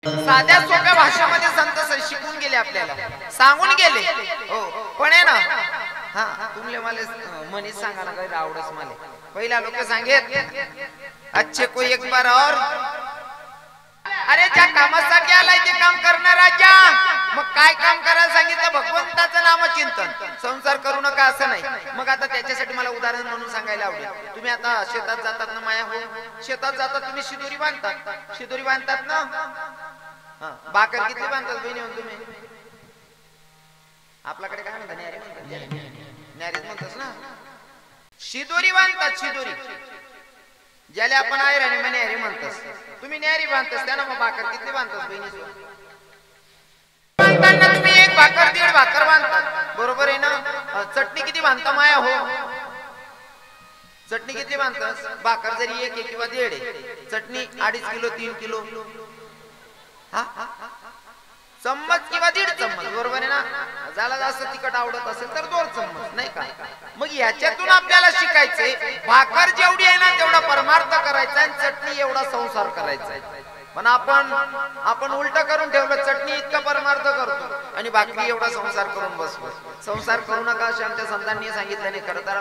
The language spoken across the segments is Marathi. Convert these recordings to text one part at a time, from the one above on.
साध्या सोप्या भाषेमध्ये संत शिकून गेले, आपल्याला सांगून गेले. हो पण आहे ना, हा तुमले मला मनीष सांगा ना काही आवडच मला. पहिला लोक सांगेत अच्छे को एक बार और, अरे ज्या कामासाठी आलाय ते काम करणार राजा. मग काय काम करायला सांगितलं? भगवंताचं नामचिंतन. संसार करू नका असं नाही. मग आता त्याच्यासाठी मला उदाहरण म्हणून सांगायला आवडेल. तुम्ही आता शेतात जातात ना माया हो, शेतात जातात तुम्ही शिदोरी बांधतात, शिदोरी बांधतात ना. बाकर किती बांधतात बहिणी तुम्ही? आपल्याकडे काय म्हणतात? न्यारी म्हणतात, न्यारीच म्हणतात ना. शिदोरी बांधतात, शिदोरी ज्याला आपण आयराणी न्यारी म्हणतात. तुम्ही न्यारी बांधतास त्यांना मग बाकर किती बांधतात बहिणी? बांधताना तुम्ही एक भाकर दीड भाकर बांधतात, बरोबर आहे ना. चटणी किती बांधता माया हो? चटणी किती बांधतास? भाकर जरी एक किंवा दीड आहे, चटणी 2.5 किलो 3 किलो, चम्मच किंवा 1.5 चम्मच, बरोबर आहे ना. ज्याला जास्त तिखट आवडत असेल तर 2 चम्मच, नाही का. मग याच्यातून आपल्याला शिकायचंय भाकर जेवढी आहे ना तेवढा परमार्थ करायचा आणि चटणी एवढा संसार करायचा. पण आपण उलट करून ठेवलं, चटणी इतका परमार्थ करतो आणि भाकरी एवढा संसार करून बसतो. संसार करू नका असे आमच्या संतांनी सांगितलं. नाही खरं तर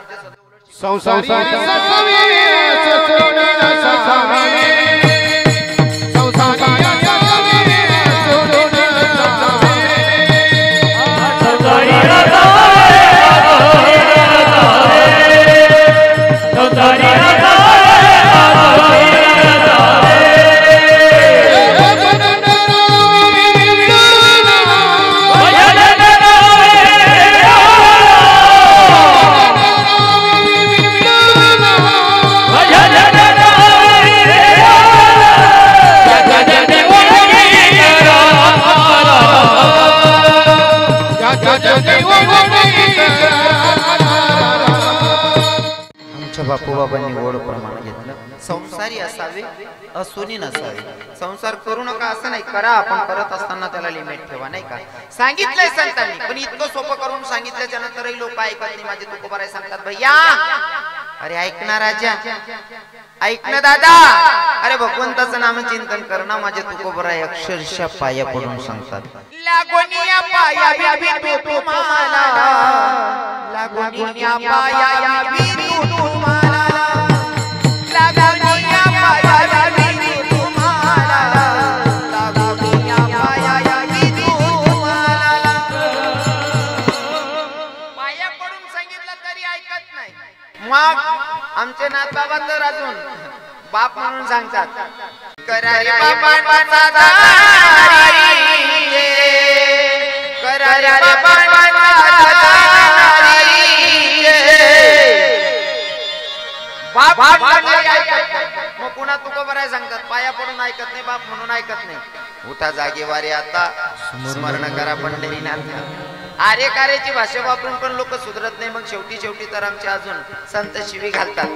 आमच्या बापूबाबांनी गोड प्रमाण घेतलं. संसारी असावे, असुनी नसावे. संसार करू नका असं नाही, करा. आपण करत असताना त्याला लिमिट ठेवा, नाही का. सांगितलंय संतांनी, पण इतकं सोपं करून सांगितल्याच्या नंतरही लोक ऐकत नाही. माझे तुकोबाराय सांगतात भैया, अरे ऐक ना राजा, ऐक ना दादा, अरे भगवंताचं नामचिंतन कर ना. माझे तुकोबाराय अक्षरशः पाया पडून सांगतात, लागोनिया पाया भी तुम्हाला, लागोनिया पाया भी तुम्हाला, लागोनिया पाया भी तुम्हाला, लागोनिया पाया भी तुम्हाला. पाया पडून सांगितलं तरी ऐकत नाही. मग आमचे नाथबाबा तर अजून बाप म्हणून सांगतात, करारी बाबांचा दारी, करारी बाबांचा दारी, बाप म्हणून ऐकत. मग पुन्हा तुकोबाराय सांगतात, पाया पडून ऐकत नाही, बाप म्हणून ऐकत नाही. उठा जागेवारी आता, स्मरण करा पंढरीनाथ. आर्य कार्याची भाषा वापरून पण लोक सुधरत नाही. मग शेवटी तर आमचे अजून संत शिवी घालतात.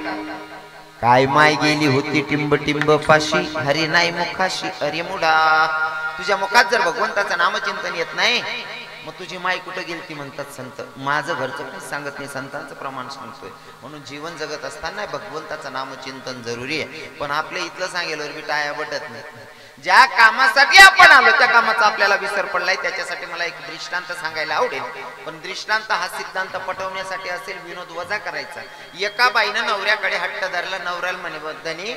काय माय गेली होती टिंब टिंब पाशी, हरी नाही मुखाशी. अरे मुडा, तुझ्या मुखात जर भगवंताचं नामचिंतन येत नाही, मग तुझी माय कुठं गेलती म्हणतात संत. माझं घरचं काही सांगत नाही, संतांचं प्रमाण सांगतोय. म्हणून जीवन जगत असताना भगवंताचं नामचिंतन जरुरी आहे. पण आपल्या इथलं सांगेलवर बी टाया बटत नाही. ज्या कामासाठी आपण आलो त्या कामाचा आपल्याला विसर पडलाय. त्याच्यासाठी मला एक दृष्टांत सांगायला आवडेल. पण दृष्टांत हा सिद्धांत पटवण्यासाठी असेल, विनोद वजा करायचा. एका बाईनं नवऱ्याकडे हट्ट धरला. नवऱ्याला म्हणे बद्दनी,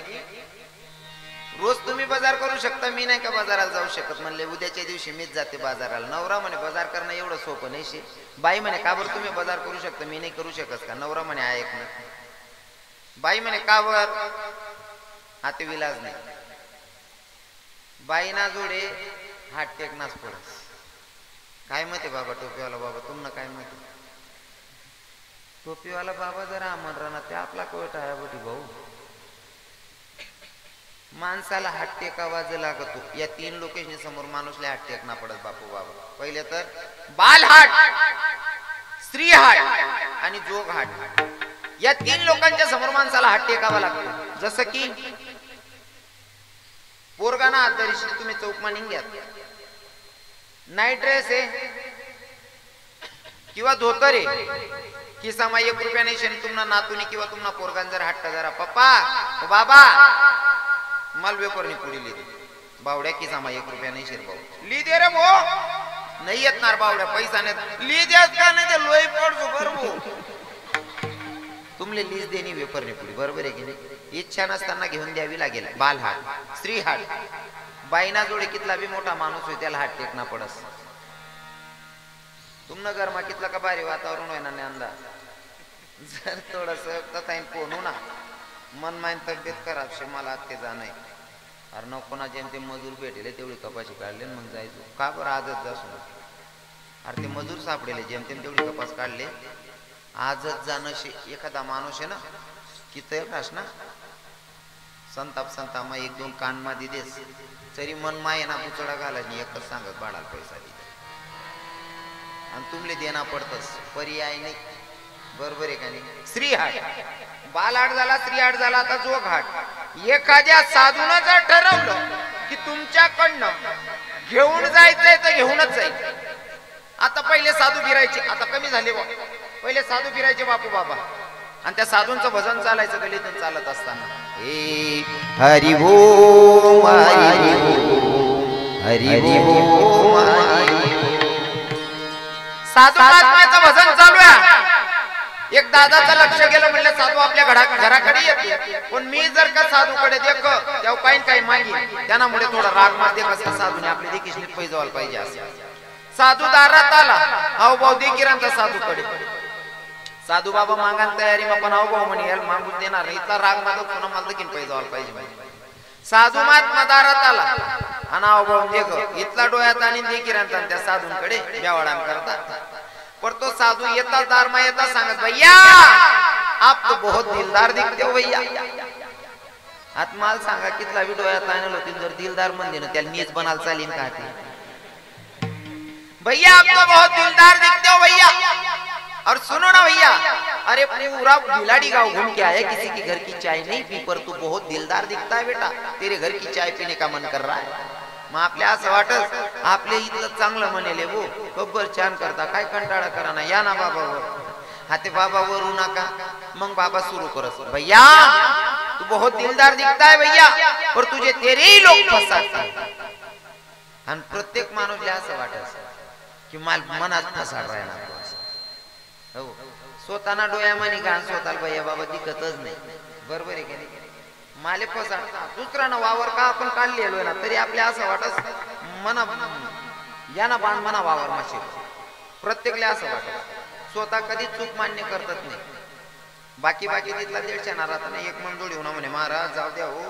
रोज तुम्ही बाजार करू शकता, मी नाही का बाजाराला जाऊ शकत. म्हणले उद्याच्या दिवशी मीच जाते बाजाराला. नवरा म्हणे बाजार करणं एवढं सोपं नाही शे. बाई म्हणे का बरं तुम्ही बाजार करू शकता, मी नाही करू शकत का? नवरा म्हणे ऐक ना. बाई म्हणे का बर? हा ते विलाज नाही. बाईना जोडे हात टेकनाच पडस. काय माहिती बाबा टोपीवाला बाबा, तुम्हाला काय माहिती? टोपीवाला बाबा जरा म्हणरा ना, ते आपला कोट आहे बोटी भाऊ. माणसाला हात टेकावा लागतो. या 3 लोकेशन समोर माणूसला हात टेकना पडत बापू बाबा. पहिले तर बाल हाट, स्त्री हाट आणि जोग हाट. या 3 लोकांच्या समोर माणसाला हात टेकावा लागतो. जसं की पोरगाना हात धरीशी तुम्ही चौकमा निघ्यात, नाईट ड्रेस आहे किंवा धोतर आहे, खिसामा 1 रुपया नाही शेन, तुम्हाला नातूनी किंवा तुम्हाला पोरगान जर हट्ट जरा पप्पा बाबा माल वेपरनी पुढे लिहिली, बावड्या की सामा 1 रुपया नाही शिरभाऊ ली दे रे भो नाही येतणार बावड्या पैसा नाही ली देत का नाही ते लोई पडतो बरोबर तुमले लीज देणी वेपरने पुढे बरोबर आहे की नाही इच्छा नसताना घेऊन द्यावी लागेल बालहाट स्त्रीहाट बाईना जोडे कितला बी मोठा माणूस होय त्याला हात टेकना पडस तुमनं घरमा कितला का भारी वातावरण होय ना अंदाज जर थोडस तथाईन कोणू ना मन माइन तब्येत खराब शे मला ते जाणं अरे नको ना जेम ते मजूर भेटेले तेवढी कपाशी काढले मग जायचो का बरं आजच जासून अरे ते मजूर सापडेले जेम तेम तेवढी कपास काढले आजच जाणं शे एखादा माणूस आहे ना किती ना संताप संताप 1-2 कान मा दिदेस तरी मन माये ना पुचडा घालायची एकच सांगत बाळाला पैसा दिला आणि तुमले देना पडतस पर्याय नाही बरोबर आहे का नाही स्त्रीहाट बालहाट झाला स्त्रीहाट झाला आता जोगहाट एखाद्या साधून जर ठरवलं की तुमच्याकडनं घेऊन जायचंय तर घेऊनच जायचं आता पहिले साधू फिरायचे आता कमी झाले पहिले साधू फिरायचे बापू बाबा आणि त्या साधूंचं भजन चालायचं गलीतून चालत असताना ए हरि ओम हरि ओम हरि ओम साधू महात्म्याचं भजन चालू आहे एक दादाचं लक्ष गेलं म्हणलं साधू आपल्या घराकडे येते पण मी जर का साधूकडे देख तेव्हा काही काही मागे त्यामुळे थोडा राग मारते कसं साधूने आपले देखील पैसे व्हायला पाहिजे असं साधू दारात आला हाव भाऊ देखील साधूकडे साधू बाबा मागान तयारी मग पण हाव भाऊ म्हणे याला मागून देणार नाही इतका राग मागत पुन्हा मला देखील पैसे व्हायला पाहिजे साधू महात्मा दारात आला आणि हाव भाऊ देख इतला डोळ्यात आणि देखील त्या साधूंकडे बेवाडाम करतात पर तो साधू येता दार में येता सांगत भैया आप तो बहुत दिलदार दिखते हो भैया आत्माल सांगा कितला भी डोळ्यात आणल होती जर दिलदार म्हणले ना त्याला नीच बनाल चालीन का ते भैया आप तो बहुत दिलदार दिखते हो भैया और सुनो ना भैया अरे पूरा भिलाड़ी गांव घूम के आया किसी के घर की चाय नहीं पी पर तू बहुत दिलदार दिखता है बेटा तेरे घर की चाय पीने का मन कर रहा है मग आपल्या असं वाटत आपले इथलं चांगलं म्हणेले वो कब्बर छान करता काय कंटाळा करा ना या ना बाबावर हाते बाबावर रू नका मग बाबा सुरू करस भैया तू बहुत दिलदार दिखता है भैया पर तुझे तेरे ही लोग फसतात आणि प्रत्येक माणूसला असं वाटत की माल मनात फसाड राहिला हो स्वतःना डोळ्यामानी घाण स्वतःला भैया बाबा दिखतच नाही बरोबर आहे की नाही माले फसाडता दुसऱ्यानं वावर का आपण काढलेलो ना तरी आपल्या असं वाटत मना याना बाण मना वावर माशी प्रत्येकला असं वाटत स्वतः कधी चूक मान्य करतात नाही बाकी तिथला 150 ना राहता ना एक मन जोडी होणार म्हणे महाराज जाऊ द्या हो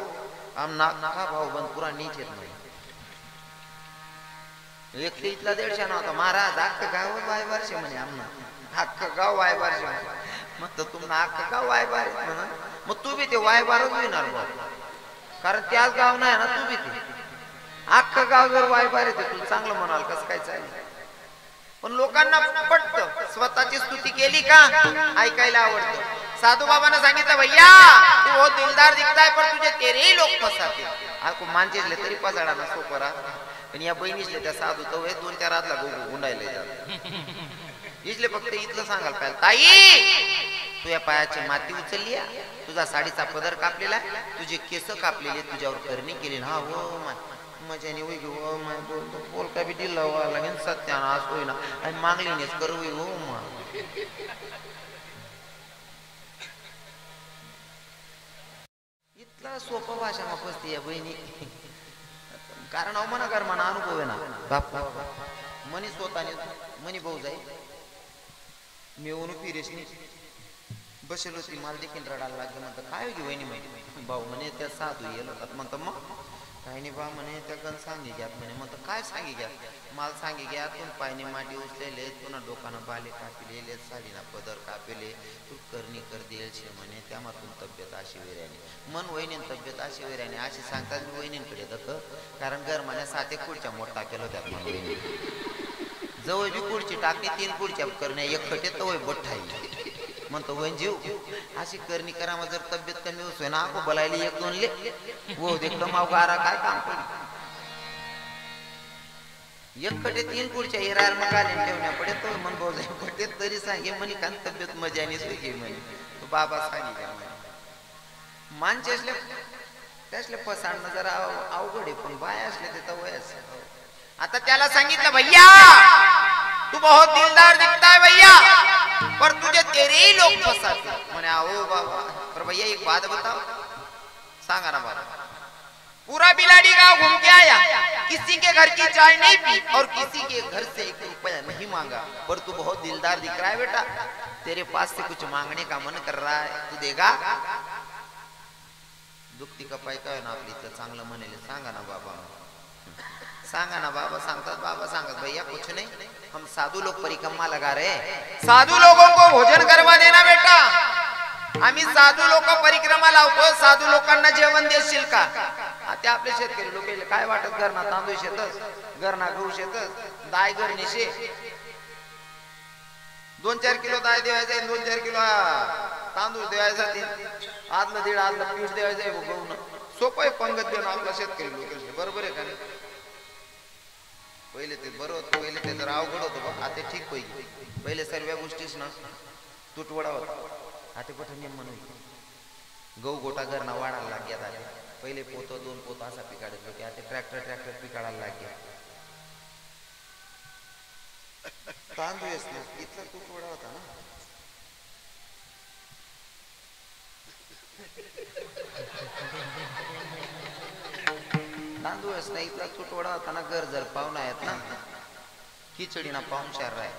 आम नाका भाऊ बंद पुरा नीच येत नाही एक इथला 150 ना होता महाराज अख्खं गाव वाय वर्ष म्हणे आमना अख्खं गाव वाय वर्ष मग तर तुम्हाला अख्खं गाव वाय बार म्हणा मग तू बी ते वाय बारच होणार कारण त्याच गाव नाही ना तू बी ते अख्खं गाव जर वाय बार येते तू चांगलं म्हणाल कसं काय चालेल पण लोकांना पटतं स्वतःची स्तुती केली का ऐकायला आवडतं साधू बाबांना सांगितलं भैया तू बहुत दिलदार दिखता है पर तुझे तेरे ही लोग फसाते आपको मानचेले तरी पसाडा ना सोपरा पण या बहिणीसले त्या साधू तो 2-4 रातला गुंडायला जात इथले फक्त इथलं सांगाल पाहिजे ताई तू या पायाची माती उचलली तुझा साडीचा पदर कापलेला तुझे केस कापलेले तुझ्यावर करणी केली हा हो मजाने होई गो माय बोलतो बोल का बी दिला लागेल सत्यानाश होईना आणि मागलीनेच करू हो मग इतला सोपा भाषा मग पसती या बहिणी कारण मना कर मना अनुभव आहे ना बाप मनी स्वतःने मनी भाऊ जाई मी ओनू फिरेशनी बसेल होती मला देखील रडायला लागलं म्हणतं काय होती वहिनी माहिती भाऊ म्हणे त्या साधू येल होतात म्हणतं मग काही नाही बा म्हणे त्या गण सांगी घ्यात म्हणे म्हणतं काय सांगी घ्यात मला सांगी घ्या तू पायने माटी उचलेले पुन्हा डोकानं बाले कापिलेले साडीना पदर कापिले तू करणी कर देईल शे म्हणे त्यामातून तब्येत अशी वेऱ्याने मन वहिनीन तब्येत अशी वेऱ्याने अशी सांगतात मी वहिनींकडे दख कारण गरमाने 7 खुर्च्या मोठ टाकेल होत्यात मन वहिनी जवळ बी खुर्ची टाकली 3 खुर्च्या करणे एक खटे तवय बठाई म्हणतो वहीन जीव अशी करणी करा मग जर तब्येत कमी होतोय ना आपण बोलायला 1-2 ले वो देखतो मावगारा काय काम करी एक खटे 3 खुर्च्या हिरार मग आले ठेवण्या पडे तो मन भाऊ जाई पडे तरी सांगे म्हणे कान तब्येत मजाने सुखी म्हणे तो बाबा सांगितलं म्हणे मानचेसले त्यासले फसाडणं जरा अवघड आहे, पण बाय असले ते तर वयच. आता त्याला सांगितलं भैया तू बहुत दिलदार दिखता है भैया, पर तुझे तेरे ही लोग फंसाते. मैंने आओ बाबा, पर भैया एक बात बताओ. सांगा ना बाबा. पूरा बिलाड़ी गांव घूम के आया, किसी के घर की चाय नहीं पी और किसी के घर से 1 रुपया नहीं मांगा, पर तू बहुत दिलदार दिख रहा है बेटा, तेरे पास से कुछ मांगने का मन कर रहा है, तू देगा. दुखती का पाय काय ना आपली तर चांगलं म्हणेल. सांगा ना बाबा, सांगा ना बाबा. सांगतात बाबा, सांगत भैया कुछ नहीं, हम साधु लोग परिक्रमा लगा रहे, साधु लोगों को भोजन करवा देना बेटा. आम्ही साधू लोक परिक्रमा लावतो, साधू लोकांना जेवण देशील का. आता आपले शेतकरी लोक काय वाटत, घरना तांदूळ शेतच, घरना गहू शेतच, दाय घरनी शे, 2-4 किलो दाय देवायचा, 2-4 किलो तांदूळ देवायचा, आदलं दीड आदलं पीठ द्यायचं गहू. सोपं आहे पंगत देणं आपला शेतकरी लोक. बरोबर आहे का नाही. पहिले ते बरं होतं, पहिले ते जर अवघड होतं बघ. आता ठीक पैकी पहिले सर्व गोष्टीच ना तुटवडा होता. आता कुठं नेम म्हणून गहू गोटा घरना वाढायला लागल्यात. आता पहिले पोतं 2 पोतं असा पिकाडत होते, आता ट्रॅक्टर पिकाडायला लागले. तांदूळ इतका तुटवडा होता ना. तांदूळच नाही, इतका तुटवडा होता ना. घर जर पाहुणा आहेत ना, खिचडीना पाहुणचार राय,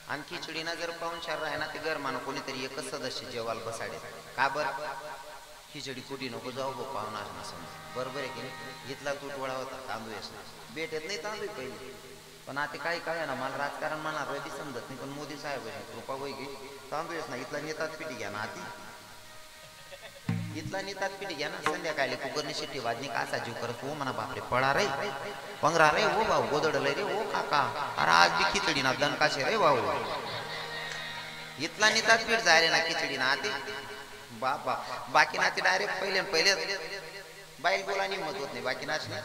आणि खिचडीना जर पाहुणचार राय ना, ते घर मानो कोणीतरी एकच सदस्य जेवायला बसाडे. का बर, खिचडी कुठे नको जाऊ गो पाहुणा समज. बरोबर आहे की नाही. इथला तुटवडा होता. तांदूळच नाही, भेटत नाही तांदूळ पहिले. पण आता काही काय ना, मला राजकारण म्हणा रवी समजत नाही, पण मोदी साहेब कृपा वय घे, तांदूळच नाही. इथला नेतात पिठी घ्या ना, आधी इथला नेतात पिठी घ्या ना. संध्याकाळी कुकरने शिट्टी वाजनी का असा जीव करत हो म्हणा, बापरे पळा रे पंगरा रे हो भाऊ, गोदडलय रे हो काका, अरे आज बी खिचडी ना दणकाशे रे भाऊ. इथला नेतात पीठ जायले ना खिचडी ना आधी बाबा. बाकी ना ते डायरेक्ट पहिले बाईल बोला हिंमत होत नाही. बाकी नाच ना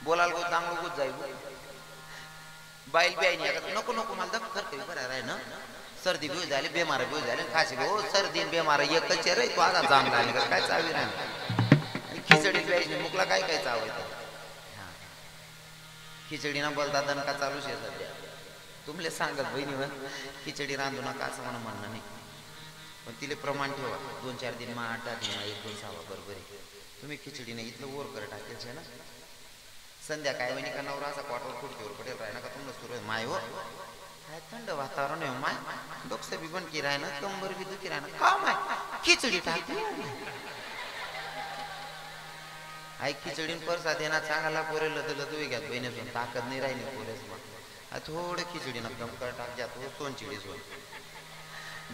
बोलाल गो चांगलं गुज जाईल. बाईल बी आहे नको नको मला दख करते बरं आहे ना. सर्दी बिळ झाली, बेमार बिळ झाले, खाशी हो सर्दी बेमार एकच रे. तू आता जाम लागले का काय चावी राहिली. खिचडी प्यायची मुकला काय काय चाव येतं. खिचडी ना बोलता दणका चालूच आहे सध्या. तुमले सांगत बहिणीवर खिचडी रांधू नका असं मला म्हणणं नाही, पण तिले प्रमाण ठेवा. 2-4 दिन 8 दिन 1-2 सावा बरोबर आहे. तुम्ही खिचडी नाही इथलं वर कर टाकायचं ना. संध्याकाळी म्हणे का नवरा असा क्वार्टर खुर्चीवर पडेल राही ना का तुम्हाला सुरू आहे माय हो काय थंड वातावरण आहे माय, डोकं बी बनकी राही ना, कंबर बी दुखी राही ना, का माय खिचडी टाकली. आई खिचडी परसा देना चांगला पोरेल तर तुम्ही घ्या बहिणीसून ताकद नाही राहिली पोरेस. मग थोडं खिचडी ना कमकर टाक जात हो 2 चिडीसून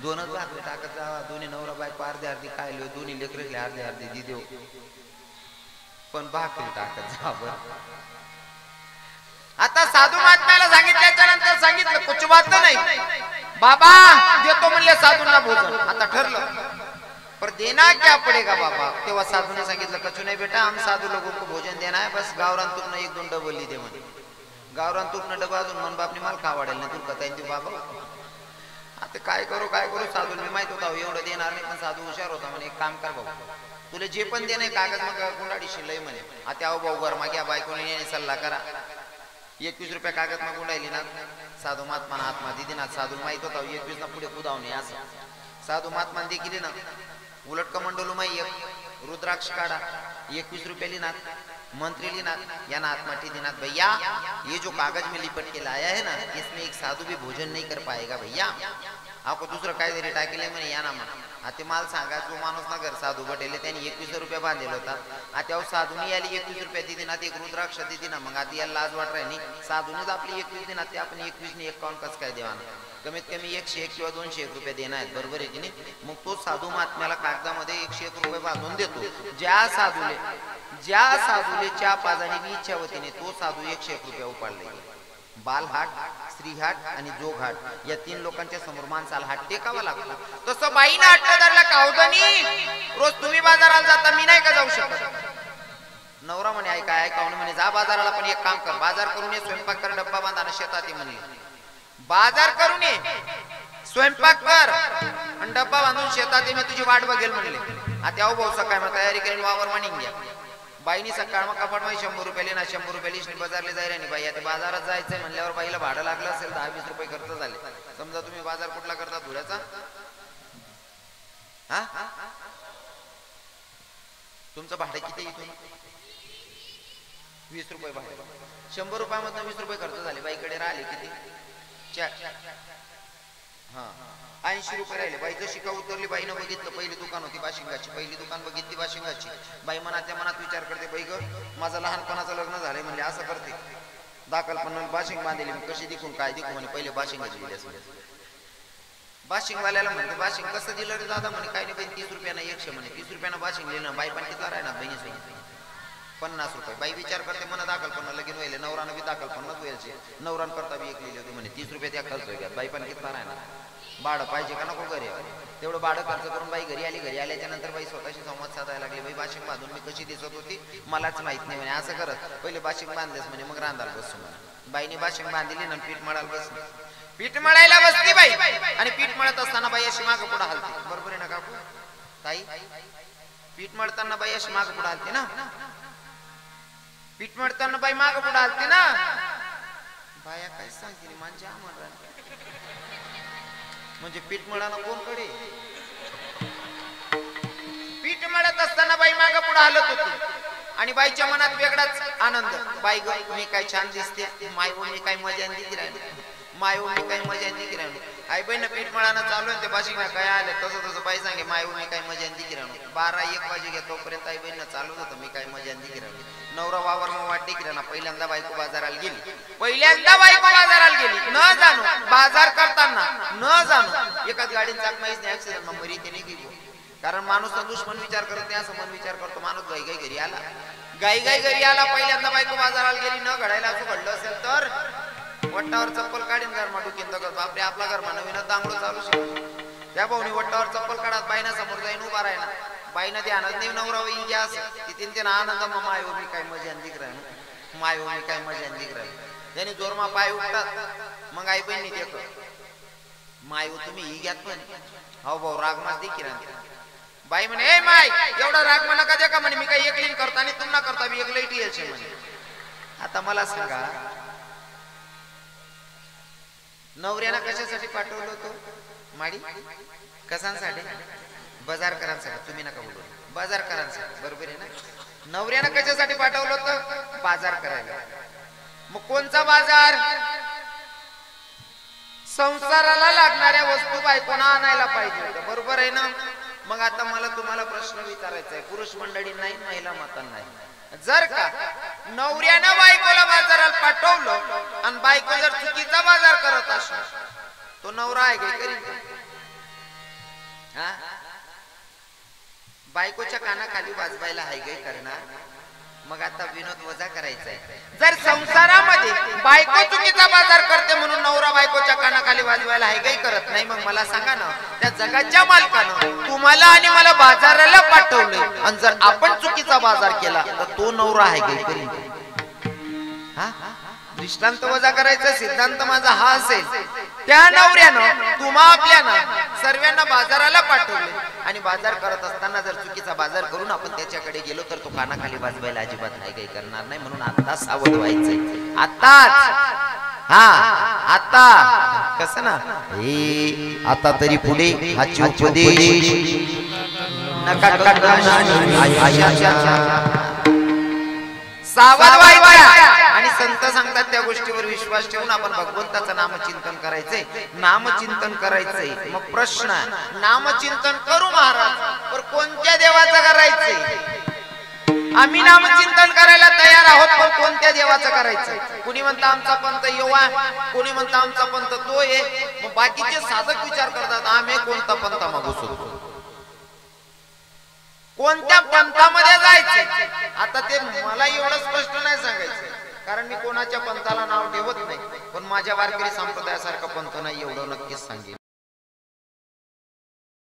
2च भाकरी टाकत जावा. दोन्ही नवरा बायको अर्धी खायलो, दोन्ही लेकरले अर्धी दी देऊ, पण भाकरी टाकत जा बरं. आता साधू महात्म्याला सांगितल्याच्या नंतर सांगितलं कुछ बात नाही बाबा, देतो म्हणले साधूंना भोजन. आता ठरलं पर देना क्या पड़ेगा बाबा. तेव्हा साधूने सांगितलं कचू नाही बेटा, हम साधू लोगों को भोजन देना है, बस गावरान तूपनं 1-2 डबल दे म्हणे. गावरान तूपनं डबा अजून मन बापने मला खा वाढेल नाही, तू कथा देऊ बाबा. आता काय करू साधू मी माहित होता एवढं देणार नाही, पण साधू हुशार होता म्हणे एक काम कर भाऊ, तुला जे पण दे नाही कागद मग गुंडाडी शिल्लय म्हणे. आता अहो भाऊ गरमा घ्या बायकोने सल्ला करा. 21 रुपये कागद मग गुंडायली ना. साधू महात्मा आत्मा दिदी ना. साधू माहित होता 21 ना पुढे कुदावणे असं. साधू महात्मा देखील ना उलट कमंडलू माई एक रुद्राक्ष काढा 21 रुपये लिनात, मंत्री लिनात या ना आत्माटी दिनात. भैया ये जो कागज में लिपट के लाया है ना, इसमें एक साधु भी भोजन नहीं कर पाएगा भैया, आपको दुसरं काय तरी टाकेले म्हणे या ना म्हणा. आता मला सांगा जो माणूस ना घर साधू बटेले त्यांनी 21 रुपये बांधलेला होता. आता साधूनी याला 21 रुपये दिदी ना, एक रुद्राक्ष दिदी ना, मग आता याला लाज वाट राहिली. साधूनेच आपली 21 दिना, ते आपण 21 ने 51 कसं काय देवाना. कमीत कमी 101 किंवा 201 रुपये देणार आहेत. बरोबर आहे की नाही. मग तो साधू महात्म्याला कागदामध्ये 101 रुपये बांधून देतो. ज्या साधूले च्या पाजाने बी इच्छा होतीने तो साधू 101 रुपये उपाडले. बालहाट, श्रीहाट आणि जोगहाट या 3 लोकांच्या समोर माणसाला हात टेकावा लागतो. तसं बाईना हट्ट धरला कावदनी, रोज तुम्ही बाजाराला जाता मी नाही का जाऊ शकत. नवरा म्हणे ऐका म्हणे जा बाजाराला, पण एक काम कर बाजार करून ये, स्वयंपाक कर, डब्बा बांधा आणि शेतात म्हणले. बाजार करून ये, स्वयंपाक कर आणि डब्बा बांधून शेतात मी तुझी वाट बघेल म्हणले. आता भाऊ सकाळ मग तयारी करेन वावर म्हणून घ्या बाईनी सकाळ मग कपाट मध्ये 100 रुपये ना 100 रुपये लिस्ट बाजारला जाईल आणि बाई आता बाजारात जायचंय म्हणल्यावर बाईला भाडं लागलं असेल 10-20 रुपये खर्च झाले. समजा तुम्ही बाजार कुठला करता धुळ्याचा हा तुमचं भाडं किती इथून 20 रुपये भाडं 100 रुपयामधून 20 रुपये खर्च झाले बाईकडे राहिले किती 80 रुपये राहिले. बाई जशी का उतरली बाईनं बघितलं पहिली दुकान होती बाशिंगाची पहिली दुकान बघितली बाशिंगाची बाई मनातल्या मनात विचार करते बाई ग माझं लहानपणाचं लग्न झालंय म्हणजे असं करते दाखलपणाला बाशिंग बांधली मी कशी दिखून काय दिखू म्हणे पहिले बाशिंगाची दिली बाशिंगवाल्याला म्हणते बाशिंग कसं दिलं रे दादा म्हणे काय नाही बाई 30 रुपयानं 100 म्हणे 30 रुपयानं बाशिंग लिहिलं बाई पण किती राहणार बहिणीसोबत 50 रुपये बाई विचार करते मला दाखलपणा लगीन व्हायला नवरानं बी दाखलपणाच व्हायचे नवरान करता बी एक लिहिली होती म्हणे 30 रुपये त्या खर्च होईल बाई पण किती राहणार भाडं पाहिजे का नको घरी तेवढं भाडं खर्च करून बाई घरी आल्याच्या नंतर बाई स्वतःशी संवाद साधायला लागली बाई बाशिंग बांधून मी कशी दिसत होती मलाच माहित नाही म्हणे असं करत पहिले बाशिंग बांधलेस म्हणे मग रांधायला बसू म्हणे बाईने बाशिंग बांधली ना पीठ मळायला बसली पीठ मळायला बसली बाई आणि पीठ मळत असताना बाई अशी मागं पुढे हलते बरोबर आहे ना काकू ताई पीठ मळताना बाई अशी मागं पुढे हलते ना पीठ मळताना बाई मागं पुढे हलते ना बाया काय सांगतील माझ्या आम्हाला म्हणजे पीठ मळाना कोणकडे पीठ मळत असताना बाई मागं पुढे हलत होती आणि बाईच्या मनात वेगळाच आनंद बाई ग मी काय छान दिसते माय मी काय मजा दिली राहिली माय मी काय मजा दिली राहिली आई बहिण पीठ मळानं चालू आहे ते बाशिंगा काय आले तसं तसं बाई सांगे माय मी काय मजा दिली राहिली 12-1 वाजे घ्या तोपर्यंत आई बहिण चालूच होतं मी काय मजा दिली राहिली नवरा वावर मग वाटते की ना पहिल्यांदा बायको बाजाराला गेली न जाणू बाजार करताना न जाणू एकाच गाडीन चाक माहीत नाही ऍक्सिडेंट मग मरी त्याने गेली कारण माणूस दुश्मन विचार करत नाही असं मन विचार करतो माणूस गाई घरी आला पहिल्यांदा बायको बाजाराला गेली न घडायला असं घडलं असेल तर वट्टावर चप्पल काढीन घरमा डुकीन तर बापरे आपला घरमा नवीन दांगडो चालू शकतो त्या भाऊनी वट्टावर चप्पल काढत बाईना समोर जाईन उभा राहिला बाईना ते आनंद नाही नवरा येईल गॅस तिथे ते आनंद मग मायो मी काय मजा दिख राहिलो मायो मी काय मजा दिख राहिलो त्याने जोरमा पाय उठतात मग आई बहिणी देतो मायो तुम्ही ही घ्यात पण हो भाऊ रागमास देखी राहते बाई म्हणे ए माय एवढा राग मला का दे का म्हणे मी काय एकलीन करता आणि तुम्ही करता मी एक लईटी यायचे म्हणे आता मला सांगा नवऱ्यानं कशासाठी पाठवलं होतं माडी कसांसाठी बाजारकरांसाठी तुम्ही नका बोलू बाजारकरांसाठी बरोबर आहे ना नवऱ्यानं कशासाठी पाठवलं होतं बाजार करायला मग कोणचा बाजार संसाराला लागणाऱ्या वस्तू बायकोना आणायला पाहिजे बरोबर आहे ना मग आता मला तुम्हाला प्रश्न विचारायचा आहे पुरुष मंडळी नाही महिला माता नाही जर का नवऱ्यानं बायकोला बाजाराला पाठवलं आणि बायको जर चुकीचा बाजार करत असेल तो नवरा आहे काय करीन हा बायकोच्या कानाखाली वाजवायला आहे काय करणार मग आता विनोद वजा करायचा आहे जर संसारामध्ये बायको चुकीचा बाजार करते म्हणून नवरा बायकोच्या कानाखाली वाजवायला आहे काही करत नाही मग मला सांगा ना त्या जगाच्या मालकानं तुम्हाला आणि मला बाजाराला पाठवले आणि जर आपण चुकीचा बाजार केला तर तो नवरा आहे काही करीन हा दृष्टांत वजा करायचा सिद्धांत माझा हा असेल त्या नवऱ्यानं तुम्हा आपल्यानं सर्वांना बाजाराला पाठवले आणि बाजार करत असताना जर चुकीचा बाजार करून आपण त्याच्याकडे गेलो तर तो कानाखाली वाजवायला अजिबात काही करणार नाही म्हणून आता सावध व्हायचंय आताच हा आता कसं ना आता तरी पुढे हाची उपदेश नका सावध व्हायचं आणि संत सांगतात त्या गोष्टीवर विश्वास ठेवून आपण भगवंताचं नामचिंतन करायचंय नामचिंतन करायचंय मग प्रश्न नामचिंतन करू महाराज पण कोणत्या देवाचं करायचंय आम्ही नामचिंतन करायला तयार आहोत पण कोणत्या देवाचं करायचंय कुणी म्हणतं आमचा पंथ येवा कोणी म्हणतं आमचा पंथ तो आहे मग बाकीचे साधक विचार करतात आम्ही कोणता पंथ मागू शकतो कोणत्या पंथामध्ये जायचं आता ते मला एवढं स्पष्ट नाही सांगायचं कारण मी कोणाच्या पंथाला नाव ठेवत नाही पण माझ्या वारकरी संप्रदायासारखा पंथ नाही एवढं नक्कीच सांगेन